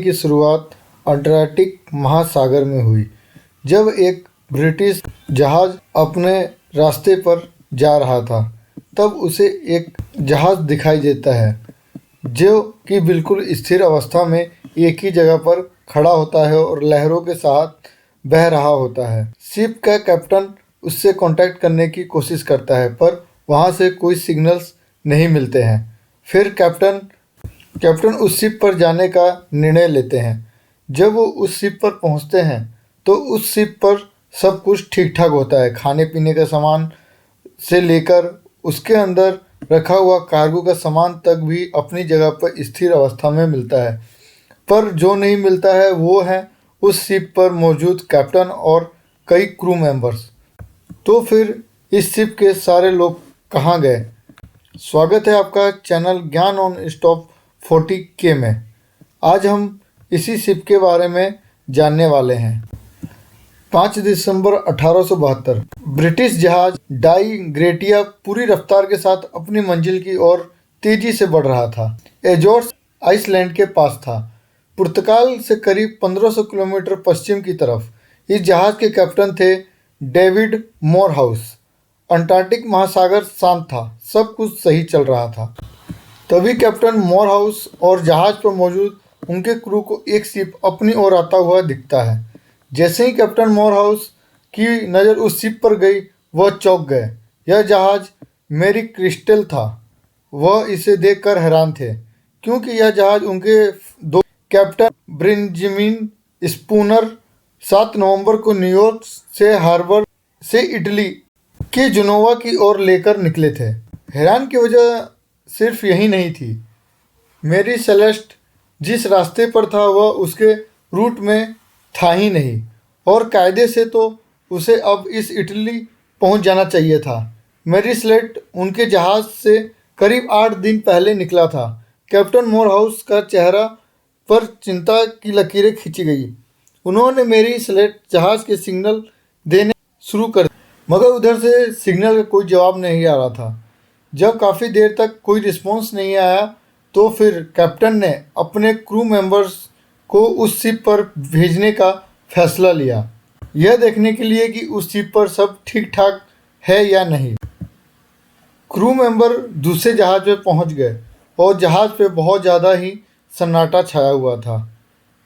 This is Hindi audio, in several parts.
की शुरुआत अटलांटिक महासागर में हुई, जब एक ब्रिटिश जहाज अपने रास्ते पर जा रहा था। तब उसे एक जहाज दिखाई देता है जो कि बिल्कुल स्थिर अवस्था में एक ही जगह पर खड़ा होता है और लहरों के साथ बह रहा होता है। शिप का कैप्टन उससे कांटेक्ट करने की कोशिश करता है, पर वहां से कोई सिग्नल्स नहीं मिलते हैं। फिर कैप्टन उस शिप पर जाने का निर्णय लेते हैं। जब वो उस शिप पर पहुंचते हैं तो उस शिप पर सब कुछ ठीक ठाक होता है। खाने पीने का सामान से लेकर उसके अंदर रखा हुआ कार्गो का सामान तक भी अपनी जगह पर स्थिर अवस्था में मिलता है। पर जो नहीं मिलता है वो है उस शिप पर मौजूद कैप्टन और कई क्रू मेंबर्स। तो फिर इस शिप के सारे लोग कहाँ गए? स्वागत है आपका चैनल ज्ञान ऑन स्टॉप 40K में। आज हम इसी शिप के बारे में जानने वाले हैं। 5 दिसंबर 1872 ब्रिटिश जहाज डाई ग्रेटिया पूरी रफ्तार के साथ अपनी मंजिल की ओर तेजी से बढ़ रहा था। एजोर्स आइसलैंड के पास था, पुर्तगाल से करीब 1500 किलोमीटर पश्चिम की तरफ। इस जहाज के कैप्टन थे डेविड मोरहाउस। अंटार्कटिक महासागर शांत था, सब कुछ सही चल रहा था। तभी कैप्टन मोरहाउस और जहाज पर मौजूद उनके क्रू को एक शिप अपनी ओर आता हुआ दिखता है। जैसे ही कैप्टन मोरहाउस की नज़र उस शिप पर गई, वह चौंक गए। यह जहाज मैरी क्रिस्टल था। वह इसे देखकर हैरान थे, क्योंकि यह जहाज उनके दो कैप्टन बेंजामिन स्पूनर 7 नवंबर को न्यूयॉर्क से हार्बर से इटली के जेनोवा की ओर लेकर निकले थे। हैरान की वजह सिर्फ यही नहीं थी। मैरी सेलेस्ट जिस रास्ते पर था वह उसके रूट में था ही नहीं, और कायदे से तो उसे अब इस इटली पहुंच जाना चाहिए था। मैरी सेलेस्ट उनके जहाज से करीब 8 दिन पहले निकला था। कैप्टन मोरहाउस का चेहरा पर चिंता की लकीरें खींची गई। उन्होंने मैरी सेलेस्ट जहाज के सिग्नल देने शुरू कर, मगर उधर से सिग्नल का कोई जवाब नहीं आ रहा था। जब काफ़ी देर तक कोई रिस्पॉन्स नहीं आया तो फिर कैप्टन ने अपने क्रू मेंबर्स को उस शिप पर भेजने का फैसला लिया, यह देखने के लिए कि उस शिप पर सब ठीक ठाक है या नहीं। क्रू मेंबर दूसरे जहाज पे पहुंच गए और जहाज पे बहुत ज़्यादा ही सन्नाटा छाया हुआ था।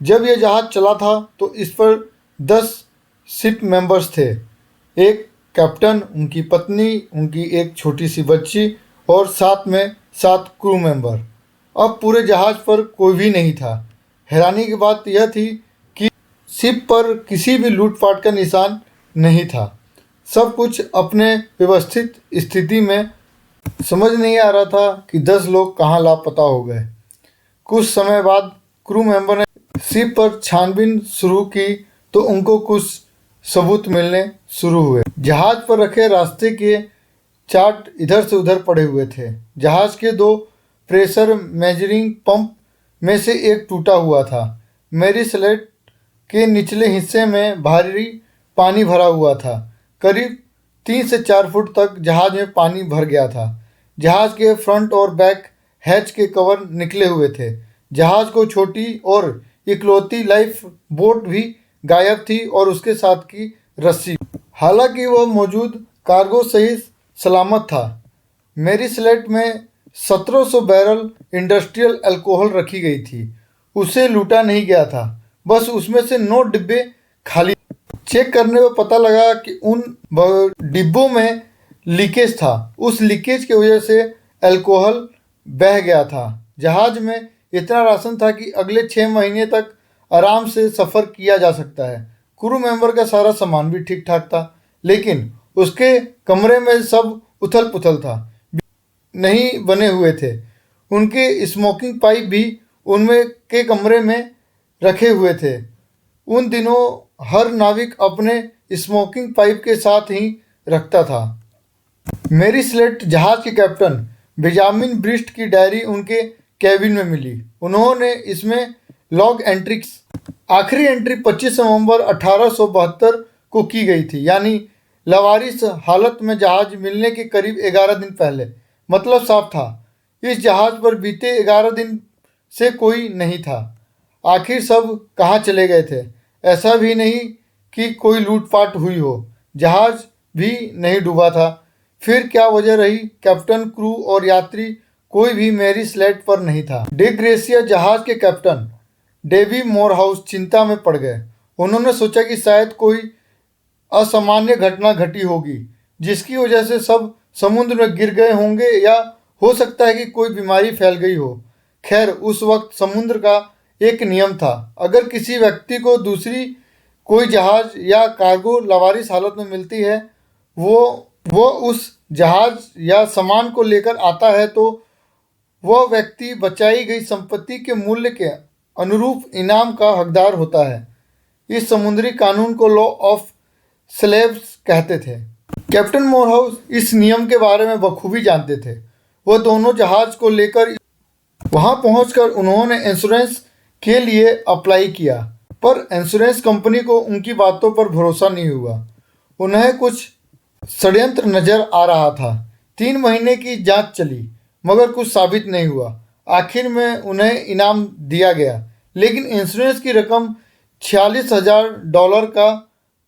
जब यह जहाज चला था तो इस पर 10 शिप मेंबर्स थे। एक कैप्टन, उनकी पत्नी, उनकी एक छोटी सी बच्ची और साथ में 7 क्रू मेंबर। अब पूरे जहाज पर कोई भी नहीं था। हैरानी की बात यह थी कि शिप पर किसी भी लूटपाट का निशान नहीं था। सब कुछ अपने व्यवस्थित स्थिति में। समझ नहीं आ रहा था कि 10 लोग कहाँ लापता हो गए। कुछ समय बाद क्रू मेंबर ने शिप पर छानबीन शुरू की तो उनको कुछ सबूत मिलने शुरू हुए। जहाज पर रखे रास्ते के चार्ट इधर से उधर पड़े हुए थे। जहाज के 2 प्रेशर मेजरिंग पंप में से एक टूटा हुआ था। मैरी सेलेस्ट के निचले हिस्से में भारी पानी भरा हुआ था। करीब 3 से 4 फुट तक जहाज में पानी भर गया था। जहाज के फ्रंट और बैक हैच के कवर निकले हुए थे। जहाज को छोटी और इकलौती लाइफ बोट भी गायब थी और उसके साथ की रस्सी। हालांकि वह मौजूद कार्गो सहित सलामत था। मैरी सेलेस्ट में 1700 बैरल इंडस्ट्रियल अल्कोहल रखी गई थी। उसे लूटा नहीं गया था, बस उसमें से 9 डिब्बे खाली। चेक करने पर पता लगा कि उन डिब्बों में लीकेज था। उस लीकेज की वजह से अल्कोहल बह गया था। जहाज में इतना राशन था कि अगले 6 महीने तक आराम से सफ़र किया जा सकता है। क्रू मेंबर का सारा सामान भी ठीक ठाक था, लेकिन उसके कमरे में सब उथल पुथल था, नहीं बने हुए थे। उनके स्मोकिंग पाइप भी उनमें के कमरे में रखे हुए थे। उन दिनों हर नाविक अपने स्मोकिंग पाइप के साथ ही रखता था। मैरी सेलेस्ट जहाज के कैप्टन बेंजामिन ब्रिस्ट की डायरी उनके कैबिन में मिली। उन्होंने इसमें लॉग एंट्रीज, आखिरी एंट्री 25 नवंबर 1872 को की गई थी, यानी लावारिस हालत में जहाज मिलने के करीब 11 दिन पहले। मतलब साफ था, इस जहाज पर बीते 11 दिन से कोई नहीं था। आखिर सब कहाँ चले गए थे? ऐसा भी नहीं कि कोई लूटपाट हुई हो, जहाज भी नहीं डूबा था। फिर क्या वजह रही? कैप्टन, क्रू और यात्री कोई भी मैरी स्लेड पर नहीं था। डिक ग्रेसिया, जहाज के कैप्टन डेवी मोरहाउस, चिंता में पड़ गए। उन्होंने सोचा कि शायद कोई असामान्य घटना घटी होगी जिसकी वजह से सब समुद्र में गिर गए होंगे, या हो सकता है कि कोई बीमारी फैल गई हो। खैर, उस वक्त समुद्र का एक नियम था, अगर किसी व्यक्ति को दूसरी कोई जहाज या कार्गो लावारिस हालत में मिलती है, वो उस जहाज या सामान को लेकर आता है, तो वह व्यक्ति बचाई गई संपत्ति के मूल्य के अनुरूप इनाम का हकदार होता है। इस समुद्री कानून को लॉ ऑफ स्लेव्स कहते थे। कैप्टन मोरहाउस इस नियम के बारे में बखूबी जानते थे। वह दोनों जहाज को लेकर वहां पहुंचकर उन्होंने इंश्योरेंस के लिए अप्लाई किया, पर इंश्योरेंस कंपनी को उनकी बातों पर भरोसा नहीं हुआ। उन्हें कुछ षड्यंत्र नजर आ रहा था। 3 महीने की जांच चली, मगर कुछ साबित नहीं हुआ। आखिर में उन्हें इनाम दिया गया, लेकिन इंश्योरेंस की रकम $46,000 का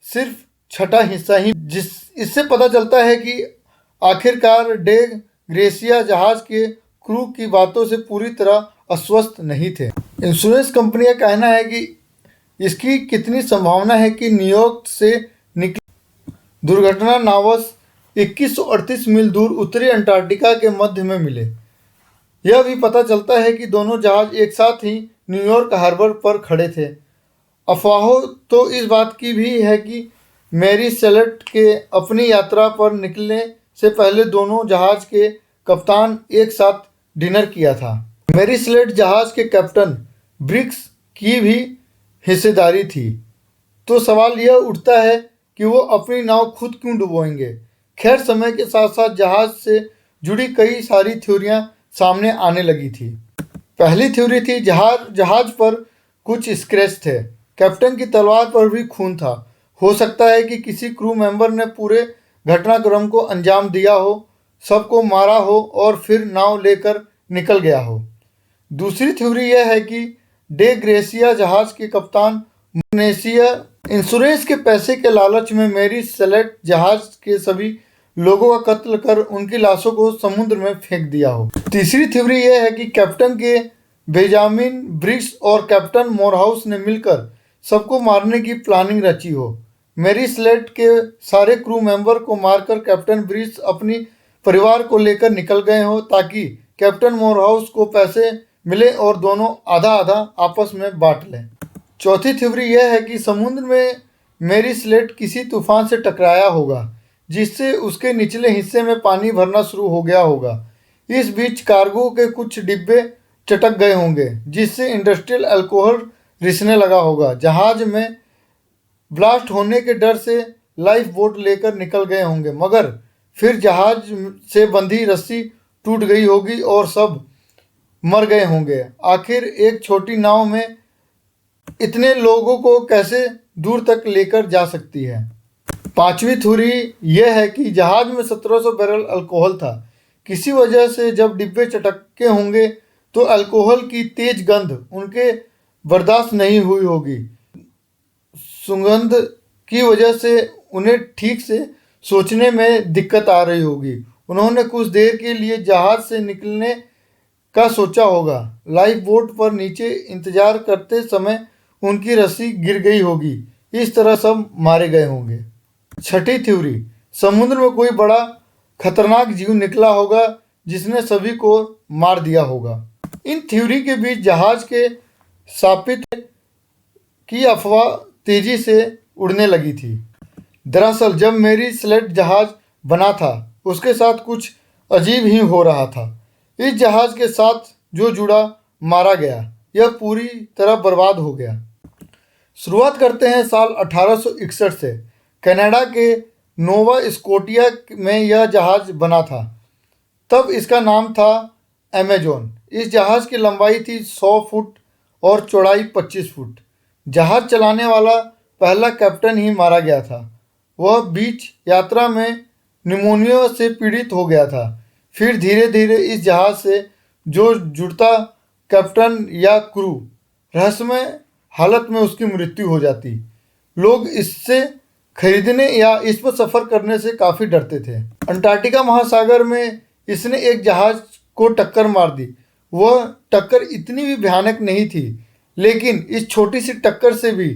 सिर्फ छठा हिस्सा ही। इससे पता चलता है कि आखिरकार डे ग्रेसिया जहाज के क्रू की बातों से पूरी तरह आश्वस्त नहीं थे। इंश्योरेंस कंपनी का कहना है कि इसकी कितनी संभावना है कि न्यूयॉर्क से निकली दुर्घटना नावश 2138 मील दूर उत्तरी अंटार्कटिका के मध्य में मिले। यह भी पता चलता है कि दोनों जहाज एक साथ ही न्यूयॉर्क हार्बर पर खड़े थे। अफवाहों तो इस बात की भी है कि मैरी सेलेट के अपनी यात्रा पर निकलने से पहले दोनों जहाज के कप्तान एक साथ डिनर किया था। मैरी सेलेट जहाज के कैप्टन ब्रिक्स की भी हिस्सेदारी थी, तो सवाल यह उठता है कि वो अपनी नाव खुद क्यों डुबोएंगे। खैर, समय के साथ साथ जहाज से जुड़ी कई सारी थ्योरियां सामने आने लगी थी। पहली थ्योरी थी जहाज पर कुछ स्क्रैच थे। कैप्टन की तलवार पर भी खून था। हो सकता है कि किसी क्रू मेंबर ने पूरे घटनाक्रम को अंजाम दिया हो, सबको मारा हो और फिर नाव लेकर निकल गया हो। दूसरी थ्योरी यह है कि डे ग्रेसिया जहाज के कप्तान मोनेसिया इंश्योरेंस के पैसे के लालच में मैरी सेलेट जहाज के सभी लोगों का कत्ल कर उनकी लाशों को समुद्र में फेंक दिया हो। तीसरी थ्योरी यह है कि कैप्टन के बेंजामिन ब्रिक्स और कैप्टन मोरहाउस ने मिलकर सबको मारने की प्लानिंग रची हो। मैरी सेलेट के सारे क्रू मेंबर को मारकर कैप्टन ब्रिक्स अपनी परिवार को लेकर निकल गए हो, ताकि कैप्टन मोरहाउस को पैसे मिले और दोनों आधा आधा आपस में बांट लें। चौथी थ्योरी यह है कि समुद्र में मैरी सेलेट किसी तूफान से टकराया होगा, जिससे उसके निचले हिस्से में पानी भरना शुरू हो गया होगा। इस बीच कार्गो के कुछ डिब्बे चटक गए होंगे, जिससे इंडस्ट्रियल अल्कोहल रिसने लगा होगा। जहाज में ब्लास्ट होने के डर से लाइफ बोट लेकर निकल गए होंगे, मगर फिर जहाज से बंधी रस्सी टूट गई होगी और सब मर गए होंगे। आखिर एक छोटी नाव में इतने लोगों को कैसे दूर तक लेकर जा सकती है। पांचवी थ्योरी यह है कि जहाज में 1700 बैरल अल्कोहल था। किसी वजह से जब डिब्बे चटके होंगे तो अल्कोहल की तेज गंध उनके बर्दाश्त नहीं हुई होगी। सुगंध की वजह से उन्हें ठीक से सोचने में दिक्कत आ रही होगी। उन्होंने कुछ देर के लिए जहाज से निकलने का सोचा होगा। लाइफ बोट पर नीचे इंतजार करते समय उनकी रस्सी गिर गई होगी। इस तरह सब मारे गए होंगे। छठी थ्योरी, समुद्र में कोई बड़ा खतरनाक जीव निकला होगा जिसने सभी को मार दिया होगा। इन थ्योरी के बीच जहाज के सापित की अफवाह तेजी से उड़ने लगी थी। दरअसल जब मैरी सेलेट जहाज बना था, उसके साथ कुछ अजीब ही हो रहा था। इस जहाज के साथ जो जुड़ा मारा गया, यह पूरी तरह बर्बाद हो गया। शुरुआत करते हैं साल 1861 से। कनाडा के नोवा स्कोटिया में यह जहाज बना था। तब इसका नाम था अमेजोन। इस जहाज की लंबाई थी 100 फुट और चौड़ाई 25 फुट। जहाज चलाने वाला पहला कैप्टन ही मारा गया था। वह बीच यात्रा में निमोनिया से पीड़ित हो गया था। फिर धीरे धीरे इस जहाज से जो जुड़ता कैप्टन या क्रू, रहस्यमय हालत में उसकी मृत्यु हो जाती। लोग इससे खरीदने या इस पर सफ़र करने से काफ़ी डरते थे। अंटार्कटिका महासागर में इसने एक जहाज़ को टक्कर मार दी। वह टक्कर इतनी भी भयानक नहीं थी, लेकिन इस छोटी सी टक्कर से भी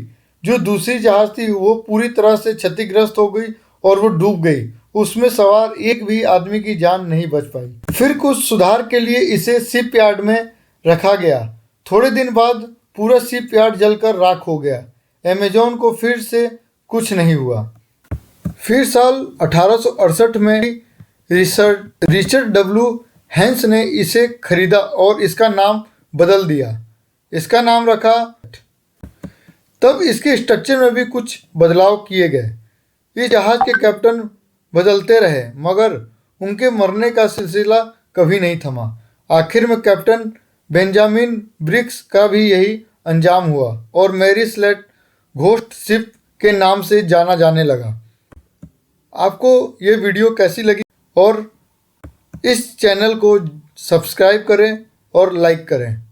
जो दूसरी जहाज़ थी वो पूरी तरह से क्षतिग्रस्त हो गई और वो डूब गई। उसमें सवार एक भी आदमी की जान नहीं बच पाई। फिर कुछ सुधार के लिए इसे शिप यार्ड में रखा गया। थोड़े दिन बाद पूरा शिप यार्ड जलकर राख हो गया। अमेजोन को फिर से कुछ नहीं हुआ। फिर साल 1868 में रिचर्ड डब्ल्यू हैंस ने इसे खरीदा और इसका नाम बदल दिया। इसका नाम रखा। तब इसके स्ट्रक्चर में भी कुछ बदलाव किए गए। इस जहाज़ के कैप्टन बदलते रहे मगर उनके मरने का सिलसिला कभी नहीं थमा। आखिर में कैप्टन बेंजामिन ब्रिक्स का भी यही अंजाम हुआ और मैरी स्लेट घोस्ट शिप के नाम से जाना जाने लगा। आपको ये वीडियो कैसी लगी और इस चैनल को सब्सक्राइब करें और लाइक करें।